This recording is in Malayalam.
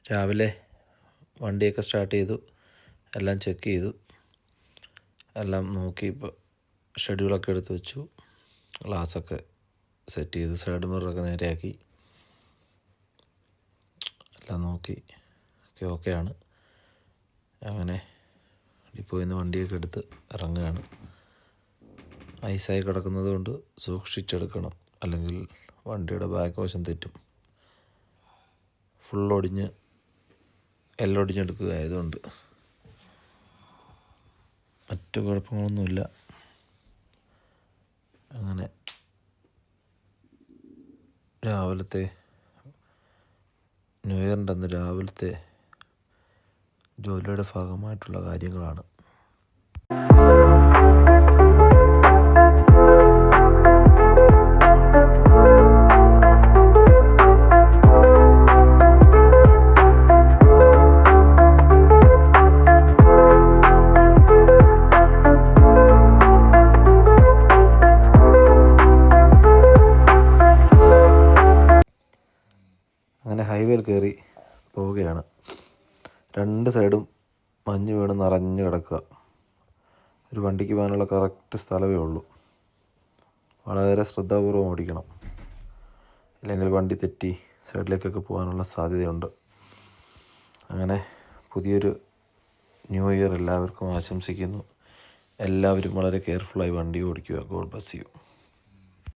രാവിലെ വണ്ടിയൊക്കെ സ്റ്റാർട്ട് ചെയ്തു, എല്ലാം ചെക്ക് ചെയ്തു, എല്ലാം നോക്കി. ഇപ്പോൾ ഷെഡ്യൂളൊക്കെ എടുത്ത് വെച്ചു, ഗ്ലാസ്സൊക്കെ സെറ്റ് ചെയ്തു, സൈഡ് മിററൊക്കെ നേരെയാക്കി, എല്ലാം നോക്കി ഓക്കെയാണ്. അങ്ങനെ ഡിപ്പോയിൽ നിന്ന് വണ്ടിയൊക്കെ എടുത്ത് ഇറങ്ങുകയാണ്. ഐസായി കിടക്കുന്നത് കൊണ്ട് സൂക്ഷിച്ചെടുക്കണം, അല്ലെങ്കിൽ വണ്ടിയുടെ ബാക്ക് വശം തെറ്റും. ഫുള്ളൊടിഞ്ഞ് എല്ലൊടിഞ്ഞെടുക്കുക ആയതുകൊണ്ട് മറ്റു കുഴപ്പങ്ങളൊന്നുമില്ല. അങ്ങനെ രാവിലത്തെ ന്യൂ ഇയറിൻ്റെ അന്ന് രാവിലത്തെ ജോലിയുടെ ഭാഗമായിട്ടുള്ള കാര്യങ്ങളാണ്. അങ്ങനെ ഹൈവേയിൽ കയറി പോവുകയാണ്. രണ്ട് സൈഡും മഞ്ഞ് വീണ് നിറഞ്ഞ് കിടക്കുക. ഒരു വണ്ടിക്ക് പോകാനുള്ള കറക്റ്റ് സ്ഥലമേ ഉള്ളൂ. വളരെ ശ്രദ്ധാപൂർവം ഓടിക്കണം, ഇല്ലെങ്കിൽ വണ്ടി തെറ്റി സൈഡിലേക്കൊക്കെ പോകാനുള്ള സാധ്യതയുണ്ട്. അങ്ങനെ പുതിയൊരു ന്യൂ ഇയർ എല്ലാവർക്കും ആശംസിക്കുന്നു. എല്ലാവരും വളരെ കെയർഫുള്ളായി വണ്ടി ഓടിക്കുക. God bless you.